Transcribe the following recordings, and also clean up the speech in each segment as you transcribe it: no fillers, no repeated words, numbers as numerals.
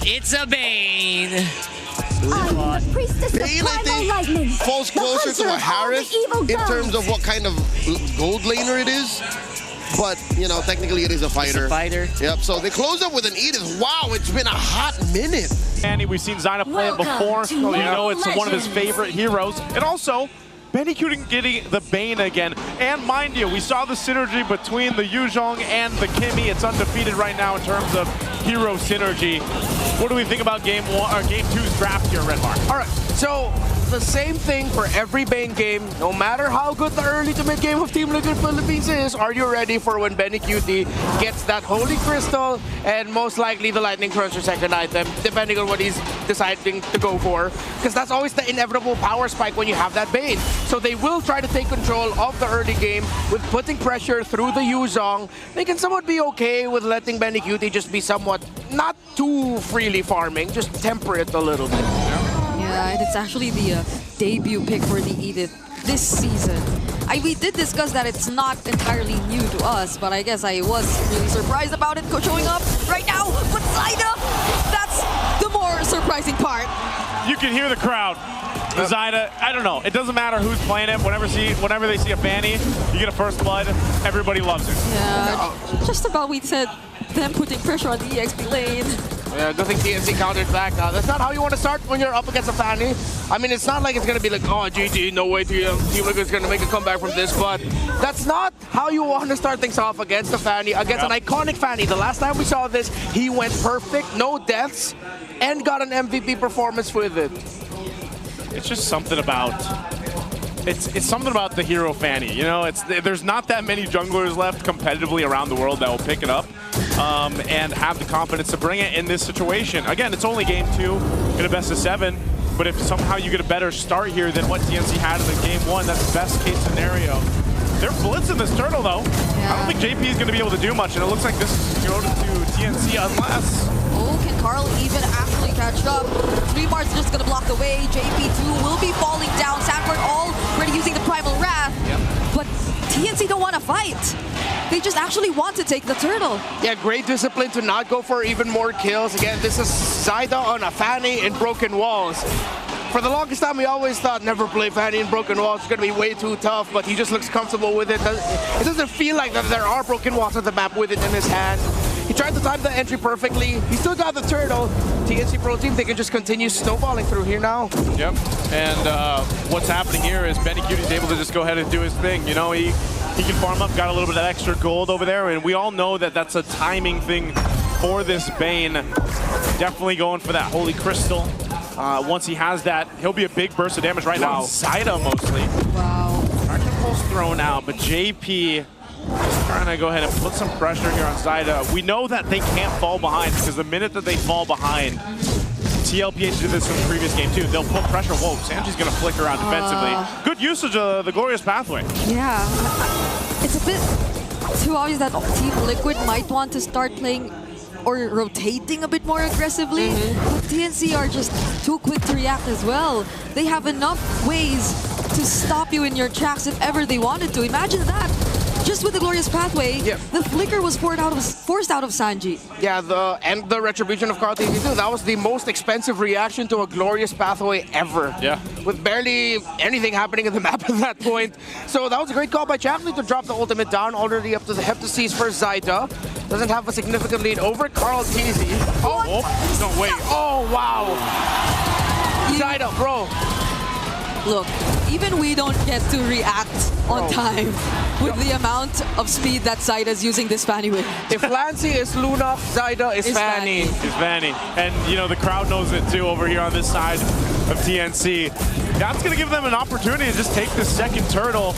It's a Bane. Bane, I think, falls closer to a Harris in terms of what kind of gold laner it is. But, you know, technically it is a fighter. It's a fighter. Yep, so they close up with an Edith. Wow, it's been a hot minute. Andy, we've seen Zyda play it before. You know it's one of his favorite heroes. And also, Benny getting the Bane again. And mind you, we saw the synergy between the Yuzhong and the Kimmy. It's undefeated right now in terms of hero synergy. What do we think about Game 2's draft here, Redmark? All right, so the same thing for every Bane game. No matter how good the early to mid game of Team Liquid Philippines is, are you ready for when Benny QT gets that Holy Crystal and most likely the Lightning Cruncher second item, depending on what he's deciding to go for? Because that's always the inevitable power spike when you have that Bane. So they will try to take control of the early game with putting pressure through the Yuzhong. They can somewhat be okay with letting Benny QT just be somewhat not too freely farming, just temper it a little bit. Yeah, and it's actually the debut pick for the Edith this season. We did discuss that it's not entirely new to us, but I guess I was really surprised about it showing up right now. But Zyda, that's the more surprising part. You can hear the crowd. Zyda, I don't know. It doesn't matter who's playing it. Whenever they see a Fanny, you get a first blood. Everybody loves it. Yeah, just about we said them putting pressure on the EXP lane. Yeah, good thing TNC countered back. That's not how you want to start when you're up against a Fanny. I mean, it's not like it's going to be like, oh, GG, no way Team Liquid's going to make a comeback from this, but that's not how you want to start things off against a Fanny, against an iconic Fanny. The last time we saw this, he went perfect, no deaths, and got an MVP performance with it. It's just something about it's something about the hero Fanny. You know, there's not that many junglers left competitively around the world that will pick it up and have the confidence to bring it in this situation. Again, it's only game 2 in a best of 7, but if somehow you get a better start here than what TNC had in the game 1, that's the best case scenario. They're blitzing this turtle though. Yeah. I don't think JP is going to be able to do much, and it looks like this is going to TNC unless. Oh, can Carl even actually catch up? 3 bars just going to block the way. JP2 will be falling down. Sanford already using the Primal Wrath. Yep. But TNC don't want to fight. They just actually want to take the turtle. Yeah, great discipline to not go for even more kills. Again, this is Zyda on a Fanny in Broken Walls. For the longest time, we always thought never play Fanny in Broken Walls. It's going to be way too tough, but he just looks comfortable with it. It doesn't feel like that there are broken walls on the map with it in his hand. He tried to time the entry perfectly. He still got the turtle. TNC Pro Team, they can just continue snowballing through here now. Yep, and what's happening here is Benny QT's able to just go ahead and do his thing. You know, he can farm up, got a little bit of extra gold over there, and we all know that that's a timing thing for this Bane. Definitely going for that Holy Crystal. Once he has that, he'll be a big burst of damage right now. Zyda mostly. Wow. Arctic Pulse thrown out, but JP trying to go ahead and put some pressure here on Zyda. We know that they can't fall behind because the minute that they fall behind, TLPH did this in the previous game too. They'll put pressure. Whoa, Sanji's going to flicker out defensively. Good usage of the Glorious Pathway. Yeah, it's a bit too obvious that Team Liquid might want to start playing or rotating a bit more aggressively. But TNC are just too quick to react as well. They have enough ways to stop you in your tracks if ever they wanted to. Imagine that. Just with the Glorious Pathway, the flicker was forced out of Sanji. Yeah, and the Retribution of Carl TC2, that was the most expensive reaction to a Glorious Pathway ever. Yeah. With barely anything happening in the map at that point. So that was a great call by Chapley to drop the ultimate down, already up to the Heptaseas for Zyda. Doesn't have a significant lead over Carl TC. Oh, no, wait. Oh, wow. Zyda, bro. Look, even we don't get to react on time with the amount of speed that Zyda is using this Fanny with. If Lancy is Luna, Zyda is Fanny. It's Fanny. And, you know, the crowd knows it too over here on this side of TNC. That's going to give them an opportunity to just take this second turtle.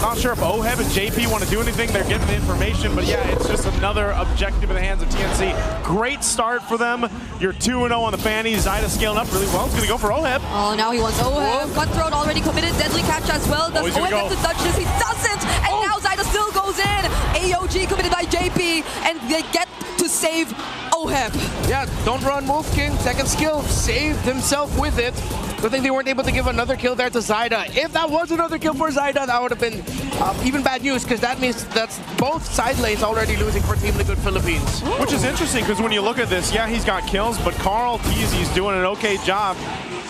Not sure if Oheb and JP want to do anything. They're getting the information, but yeah, it's just another objective in the hands of TNC. Great start for them. You're 2-0 on the Fanny. Zyda scaling up really well. He's going to go for Oheb. Oh, now he wants Oheb. Cutthroat already committed. Deadly catch as well. Does Oheb have to dodge this? He doesn't! And now Zyda still goes in. AOG committed by JP, and they get to save Oheb. Yeah, don't run Wolf King. Second skill, saved himself with it. Good thing they weren't able to give another kill there to Zyda. If that was another kill for Zyda, that would have been even bad news, because that means that's both side lanes already losing for Team Liquid Philippines. Which is interesting, because when you look at this, yeah, he's got kills, but Carl Teasy's doing an okay job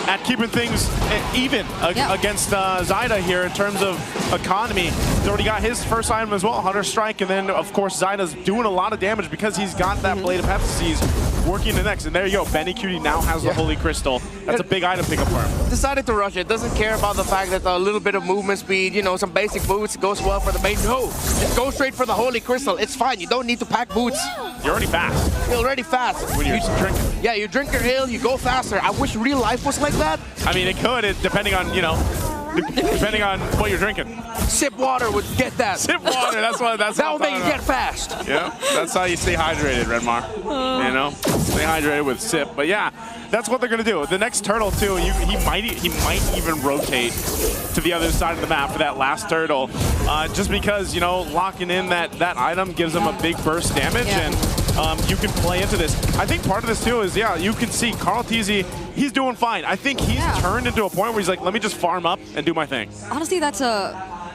at keeping things even against Zyda here in terms of economy. He's already got his first item as well, Hunter Strike, and then, of course, Zyda's doing a lot of damage because he's got that Blade of Hephaestus working the next. And there you go, Benny Cutie now has the Holy Crystal. That's a big item pickup for him. Decided to rush it. Doesn't care about the fact that a little bit of movement speed, you know, some basic boots goes well for the main. No, just go straight for the Holy Crystal. It's fine. You don't need to pack boots. You're already fast. You're already fast. When you're drinking. Yeah, you drink your ale, you go faster. I wish real life was like that. I mean, it could, depending on, you know, depending on what you're drinking. Sip water would get that. Sip water, that'll make you get fast. Yeah, that's how you stay hydrated, Redmar. You know, stay hydrated with sip. But yeah, that's what they're gonna do. The next turtle too, he might even rotate to the other side of the map for that last turtle, just because, you know, locking in that item gives him a big burst damage, and you can play into this. I think part of this too is, yeah, you can see Carl Teasy, he's doing fine. I think he's turned into a point where he's like, let me just farm up and do my thing. Honestly, that's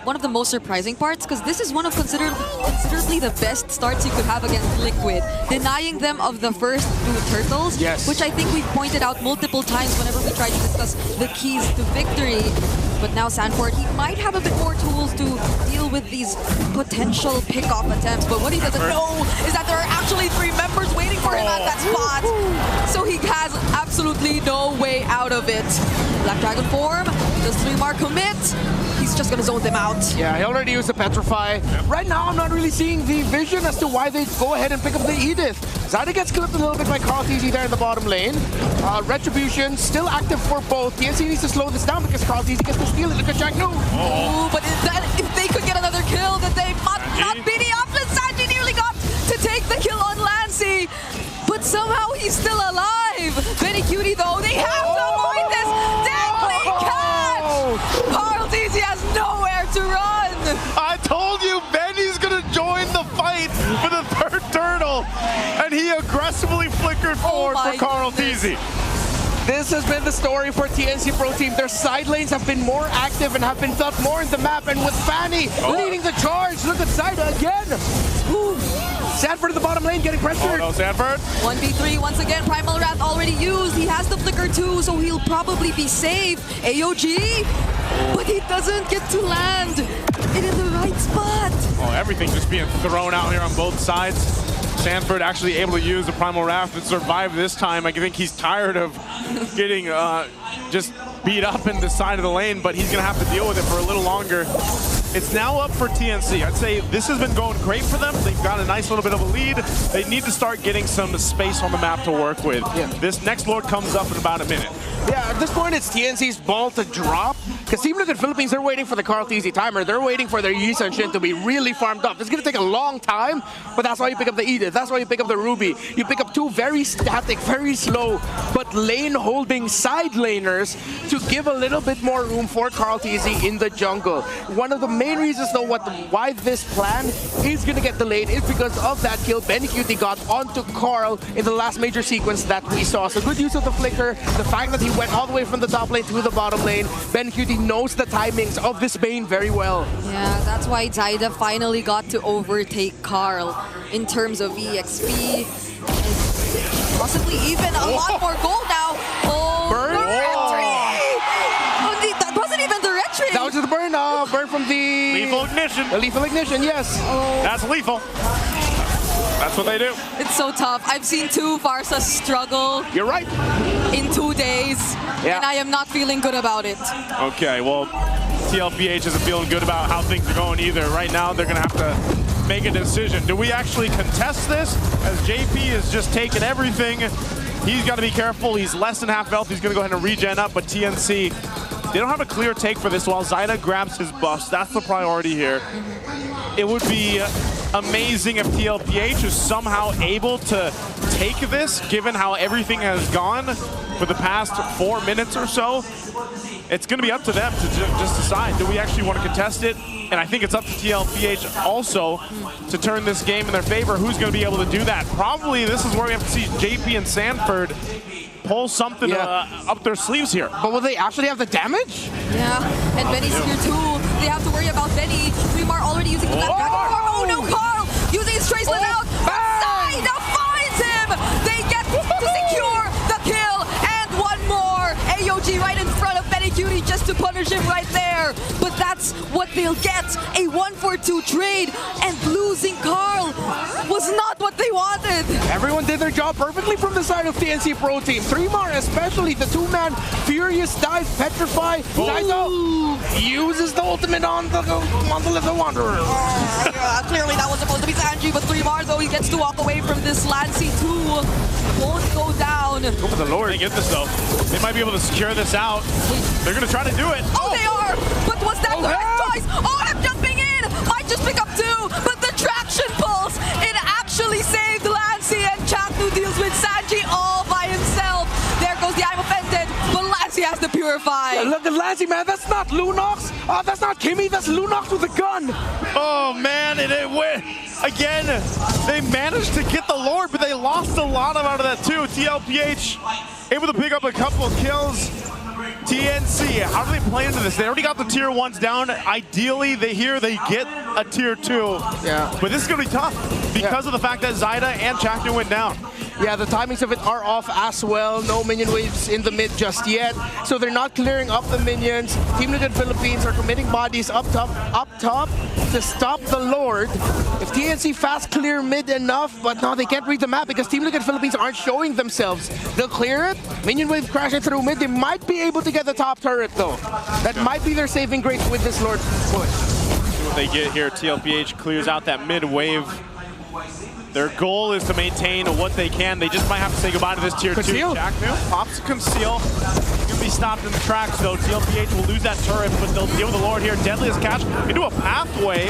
one of the most surprising parts, because this is one of considerably the best starts you could have against Liquid. Denying them of the first 2 turtles, which I think we've pointed out multiple times whenever we try to discuss the keys to victory. But now Sanford, he might have a bit more tools to deal with these potential pick-off attempts. But what he doesn't know is that there are actually 3 members waiting for him at that spot. So he has absolutely no way out of it. Black Dragon form, does 3-mark commit? He's just gonna zone them out. Yeah, he already used the Petrify. Right now, I'm not really seeing the vision as to why they go ahead and pick up the Edith. Zyda gets clipped a little bit by Carl Teasy there in the bottom lane. Retribution still active for both. TNC needs to slow this down because Carl Teasy gets to steal it. Look at Jack, no. Ooh, but if they could get another kill, then they might not be the option. Sanji nearly got to take the kill on Lancy, but somehow he's still alive. Benny Cutie though, they have to avoid this deadly catch. Carl Teasy has nowhere to run. I told you, Benny's gonna join the fight for the 3rd turtle, and he aggressively flickered forward for Carl Teasy. This has been the story for TNC Pro Team. Their side lanes have been more active and have been felt more in the map, and with Fanny leading the charge. Look at Zyda again. Ooh. Sanford in the bottom lane getting pressured. Oh no, Sanford. 1v3 once again. Primal Wrath already used. He has the flicker too, so he'll probably be safe. AOG, but he doesn't get to land it in the right spot. Oh, everything just being thrown out here on both sides. Sanford actually able to use the Primal Wrath and survive this time. I think he's tired of getting just beat up in the side of the lane, but he's going to have to deal with it for a little longer. It's now up for TNC. I'd say this has been going great for them. They've got a nice little bit of a lead. They need to start getting some space on the map to work with. This next Lord comes up in about a minute. Yeah, at this point, it's TNC's ball to drop. Because Team Liquid Philippines, they're waiting for the Carl Teasy timer. They're waiting for their Yi Sun Shin to be really farmed up. It's going to take a long time, but that's why you pick up the Edith. That's why you pick up the Ruby. You pick up 2 very static, very slow, but lane-holding side laners to give a little bit more room for Carl Teasy in the jungle. One of the main reasons, though, why this plan is going to get delayed is because of that kill Benny Cutie got onto Carl in the last major sequence that we saw. So good use of the flicker, the fact that he went all the way from the top lane to the bottom lane. Ben Cutie knows the timings of this Bane very well. Yeah, that's why Zyda finally got to overtake Carl in terms of EXP. And possibly even a lot more gold now. Oh, Burn? the that wasn't even the retreat. That was just the burn. Burn from the... Lethal ignition. The lethal ignition, yes. That's lethal. That's what they do. It's so tough. I've seen 2 Varsas struggle. You're right. In 2 days, and I am not feeling good about it. Okay, well, TLPH isn't feeling good about how things are going either. Right now, they're going to have to make a decision. Do we actually contest this? As JP is just taking everything, he's got to be careful. He's less than half health. He's going to go ahead and regen up, but TNC, they don't have a clear take for this while Zyda grabs his buffs. That's the priority here. It would be amazing if TLPH is somehow able to take this, given how everything has gone for the past 4 minutes or so. It's going to be up to them to just decide, do we actually want to contest it? And I think it's up to TLPH also to turn this game in their favor. Who's going to be able to do that? Probably this is where we have to see JP and Sanford pull something up their sleeves here. But will they actually have the damage? Yeah, and Benny's here too. They have to worry about Benny. Remar already using the Dragon Form. Oh no, Carl! Using his Traceland out. Zaida finds him! They get to secure the kill. And one more. AOG right in front of Benny Cutie just to punish him right there. But that's what they'll get. A 1-for-2 trade. And losing Carl was not what they wanted. Everyone did their job perfectly from the side of TNC Pro Team. 3mar, especially the two-man Furious Dive, Petrify. Zaida uses the ultimate on the Little Wanderer. Yeah, clearly that was supposed to be Sanji, but 3mar though he gets to walk away from this Lancy 2. Won't go down. Go for the Lord. They get this though. They might be able to secure this out. They're gonna try to do it. Oh, they are! But was that the right choice? Oh, I'm jumping in! Might just pick up 2, but the traction pulse, it actually saved Lancy, and Chaknu deals with Sanji all by himself. There goes the I'm offended, but Lancy has to purify. Yeah, look at Lancy, man. That's not Lunox. That's not Kimmy. That's Lunox with a gun. Oh man, and it went again. They managed to get the Lord, but they lost a lot out of that too. TLPH able to pick up a couple of kills. TNC, how do they play into this? They already got the tier 1s down. Ideally, they get a tier 2. Yeah. But this is going to be tough because of the fact that Zaida and Chaknu went down. Yeah, the timings of it are off as well. No minion waves in the mid just yet. So they're not clearing up the minions. Team Liquid Philippines are committing bodies up top to stop the Lord. If TNC fast clear mid enough, but no, they can't read the map because Team Liquid Philippines aren't showing themselves. They'll clear it. Minion wave crashing through mid. They might be able to get the top turret though. That might be their saving grace with this Lord push. See what they get here. TLPH clears out that mid wave. Their goal is to maintain what they can. They just might have to say goodbye to this tier 2. Chaknu pops Conceal. He's going to be stopped in the tracks, though. TLPH will lose that turret, but they'll deal with the Lord here. Deadliest catch into a pathway,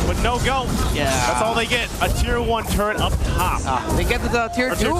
but no go. Yeah. That's all they get. A tier 1 turret up top. They get the tier 2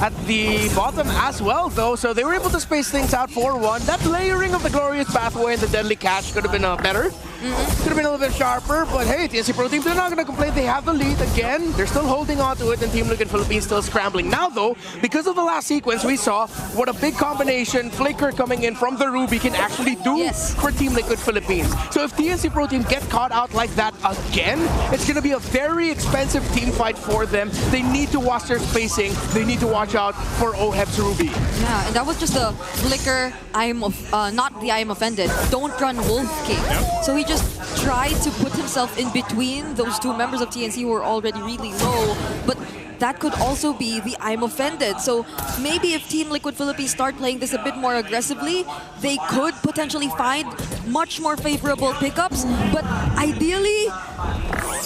at the bottom as well, though, so they were able to space things out 4-1. That layering of the Glorious Pathway and the Deadly Catch could have been better. Could have been a little bit sharper, but hey, TNC Pro Team, they're not going to complain. They have the lead again. They're still holding on to it, and Team Liquid Philippines still scrambling. Now, though, because of the last sequence, we saw what a big combination Flicker coming in from the Ruby can actually do for Team Liquid Philippines. So if TNC Pro Team get caught out like that again, it's going to be a very expensive team fight for them. They need to watch their spacing. They need to watch out for Oheb's Ruby. Yeah, and that was just a Flicker, not the I am offended. Don't run Wolf King. So he just tried to put himself in between those 2 members of TNC who were already really low, but that could also be the I'm offended. So maybe if Team Liquid Philippines start playing this a bit more aggressively, they could potentially find much more favorable pickups, but ideally,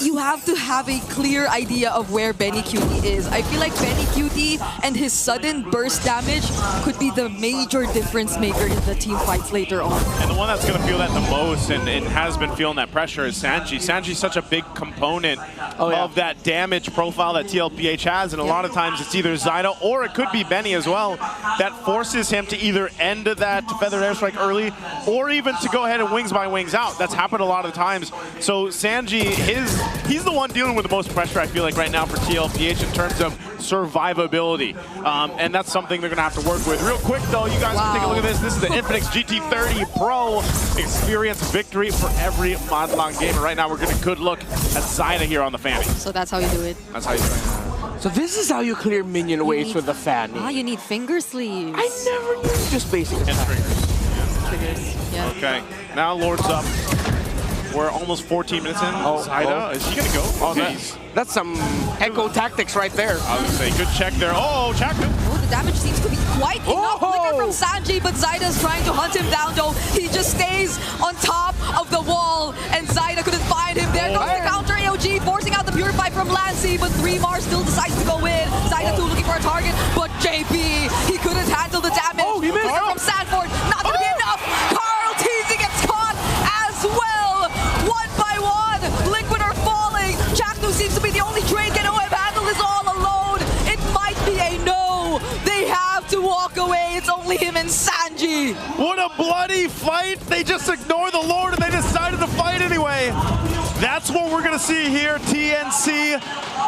you have to have a clear idea of where Benny Cutie is. I feel like Benny Cutie and his sudden burst damage could be the major difference maker in the team fights later on. And the one that's going to feel that the most and has been feeling that pressure is Sanji. Sanji's such a big component of that damage profile that TLPH has, and a lot of times it's either Zaida or it could be Benny as well that forces him to either end that Feathered Airstrike early or even to go ahead and wings by wings out. That's happened a lot of times. So Sanji, he's the one dealing with the most pressure, I feel like, right now for TLPH in terms of survivability. And that's something they're going to have to work with. Real quick, though, you guys can take a look at this. This is the Infinix GT30 Pro. Experience victory for every Madlang gamer. Right now, we're getting a good look at Zaida here on the Fanny. So that's how you do it. That's how you do it. So this is how you clear minion waves with the Fanny. Ah, you need finger sleeves. I never knew. Just basic and triggers. Triggers, yeah. Okay, now Lord's up. We're almost 14 minutes in. Zaida, is he going to go? Oh, that's some echo tactics right there. I was going to say, good check there. Oh, Chaknu. Oh, the damage seems to be quite enough. Flicker from Sanji, but Zaida's trying to hunt him down, though. He just stays on top of the wall, and Zaida couldn't find him. There goes the counter AOG, forcing out the Purify from Lancy, but 3mar still decides to go in. Zaida too looking for a target, but JP, he couldn't handle the damage. Oh, he missed. From Sanford, not going to be enough. Carl Teasy gets caught as well. 1 by 1, Liquid are falling. Chaknu seems to be the only trade can OM handle this all alone. It might be a no. They have to walk away. It's only him and Sanji. What a bloody fight. They just ignored the Lord and they decided to fight anyway. That's what we're going to see here. TNC,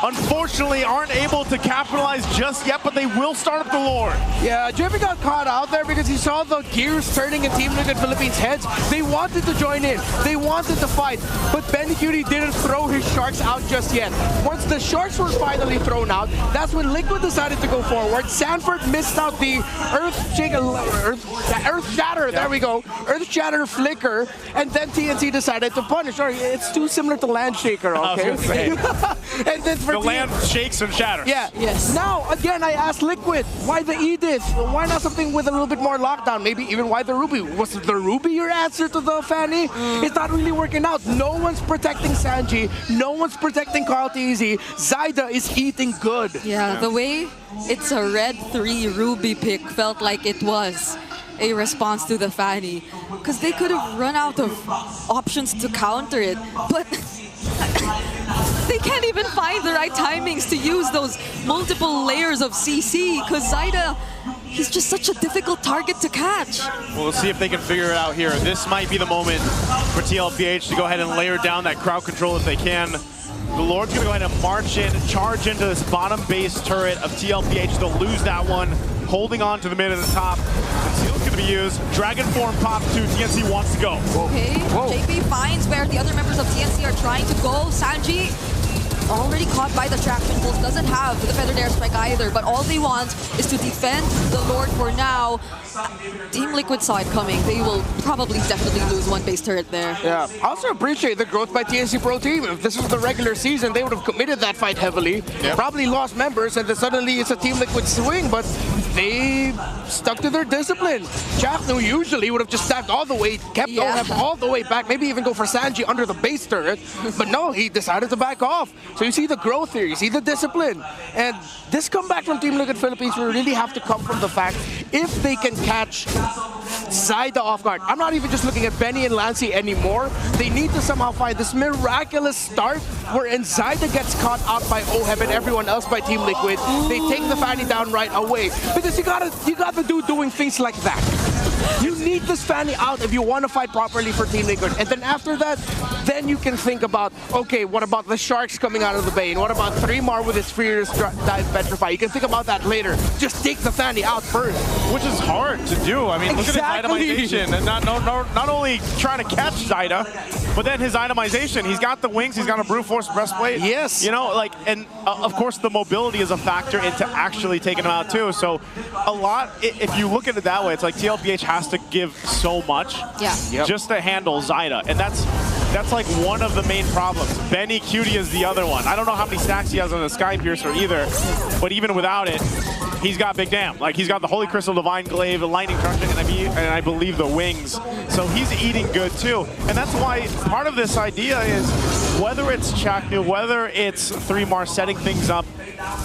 unfortunately, aren't able to capitalize just yet, but they will start up the Lord. Yeah, JP got caught out there because he saw the gears turning in Team Liquid Philippines' heads. They wanted to join in. They wanted to fight. But BennyQt didn't throw his sharks out just yet. Once the sharks were finally thrown out, that's when Liquid decided to go forward. Sanford missed out the Earth Shatter. There we go. Earth Shatter flicker. And then TNC decided to punish. Sorry, it's too similar to Land Shaker, okay? And then for the land shakes and shatters. Yeah. Yes. Now, again, I asked Liquid, why the Edith? Why not something with a little bit more lockdown? Maybe even why the Ruby? Was the Ruby your answer to the Fanny? It's not really working out. No one's protecting Sanji. No one's protecting Carl TZ. Zyda is eating good. Yeah, the way it's a red 3 Ruby pick felt like it was a response to the Fanny. Because they could have run out of options to counter it. But they can't even find the right timings to use those multiple layers of CC. Because Zyda, he's just such a difficult target to catch. Well, we'll see if they can figure it out here. This might be the moment for TLPH to go ahead and layer down that crowd control if they can. The Lord's going to go ahead and march in, charge into this bottom base turret of TLPH. They'll lose that one, holding on to the mid and the top. Conceal's going to be used. Dragon Form pops too. TNC wants to go. Okay, JP finds where the other members of TNC are trying to go. Sanji already caught by the traction pulse, doesn't have the feathered airstrike either, but all they want is to defend the Lord for now. Team Liquid saw it coming. They will probably definitely lose one base turret there. Yeah, I also appreciate the growth by TNC Pro Team. If this was the regular season, they would have committed that fight heavily, probably lost members, and then suddenly it's a Team Liquid swing, but they stuck to their discipline. Chapnu usually would have just stacked all the way, kept OHEB all the way back, maybe even go for Sanji under the base turret, but no, he decided to back off. So you see the growth here, you see the discipline. And this comeback from Team Liquid Philippines will really have to come from the fact if they can catch Zyda off guard. I'm not even just looking at Benny and Lancey anymore. They need to somehow find this miraculous start wherein Zyda gets caught out by OHEB and everyone else by Team Liquid. They take the Fanny down right away. Because you got the dude doing things like that. You need this Fanny out if you want to fight properly for Team Liquid. And then after that, then you can think about, okay, what about the Sharks coming out of the Bane? What about 3mar with his Fierce Dive Petrify? You can think about that later. Just take the Fanny out first. Which is hard to do. I mean, look at his itemization. And not only trying to catch Zyda, but then his itemization. He's got the wings, he's got a Brute Force breastplate. Yes. You know, like, and of course the mobility is a factor into actually taking him out too. So a lot, if you look at it that way, it's like TLPH has to give so much just to handle Zyda. And that's like one of the main problems. BennyQt is the other one. I don't know how many stacks he has on the Sky Piercer either, but even without it, he's got big damn. Like, he's got the Holy Crystal, Divine Glaive, the Lightning Truncheon, and I believe the wings. So he's eating good too. And that's why part of this idea is whether it's Chaknu, whether it's 3mar setting things up,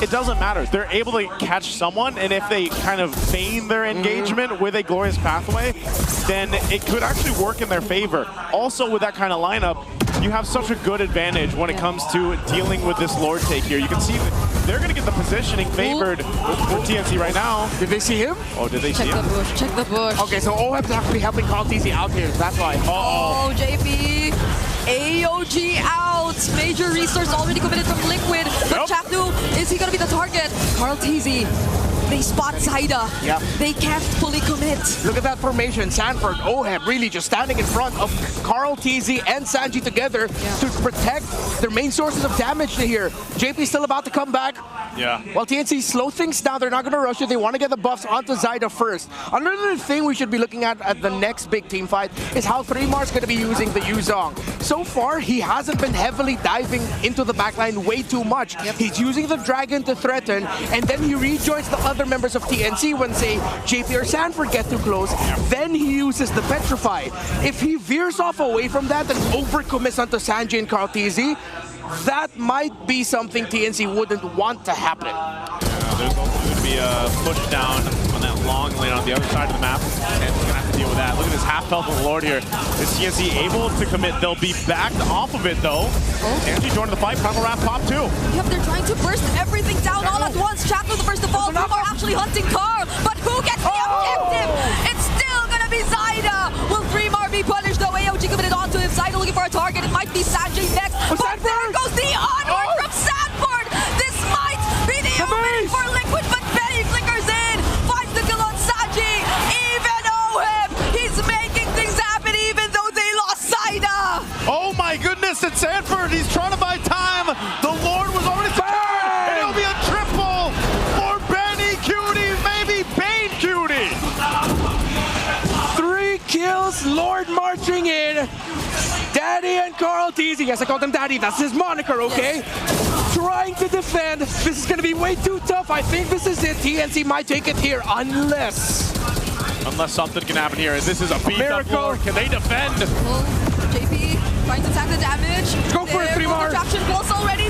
it doesn't matter. They're able to catch someone, and if they kind of feign their engagement with a Glorious Pathway, then it could actually work in their favor. Also, with that kind of lineup, you have such a good advantage when it comes to dealing with this Lord take here. You can see that they're going to get the positioning favored with TNC right now. Did they see him? Oh, did they see him? Check the bush, check the bush. Okay, so OHEB's actually helping Carl TZ out here. That's why. Oh, JP. AOG out. Major resource already committed from Liquid. But Chapnu, is he going to be the target? Carl TZ. They spot Zyda. They can't fully commit. Look at that formation. Sanford, OHEB really just standing in front of Carl TZ and Sanji together to protect their main sources of damage here. JP's still about to come back. While TNC slow things down, they're not going to rush it. They want to get the buffs onto Zyda first. Another thing we should be looking at the next big team fight is how 3mar's going to be using the Yuzong. So far, he hasn't been heavily diving into the backline way too much. He's using the Dragon to threaten, and then he rejoins the other members of TNC when, say, JP or Sanford get too close. Then he uses the Petrify. If he veers off away from that and overcommits onto Sanji and Carl TZ, that might be something TNC wouldn't want to happen. There's also going to be a push down on that long lane on the other side of the map, and we're going to have to deal with that. Look at this half health of the Lord here. Is TNC able to commit? They'll be backed off of it, though. And she joined the fight. Primal Wrath pop, too. Yep, they're trying to burst everything down all at once. Chapnu the first to fall. 3mar actually hunting Carl, but who gets the objective? It's still going to be Zyda. Will 3mar be punished, though? AOG committed onto him. Zyda looking for a target. It might be Sanji next. Pulse Lord marching in. Daddy and Carl teasing. Yes, I called him Daddy. That's his moniker, okay? Trying to defend. This is going to be way too tough. I think this is it. TNC might take it here unless something can happen here. This is a beat-up Lord. Can they defend? JP trying to tank the damage. Go for it, 3 more. Traction Pulse already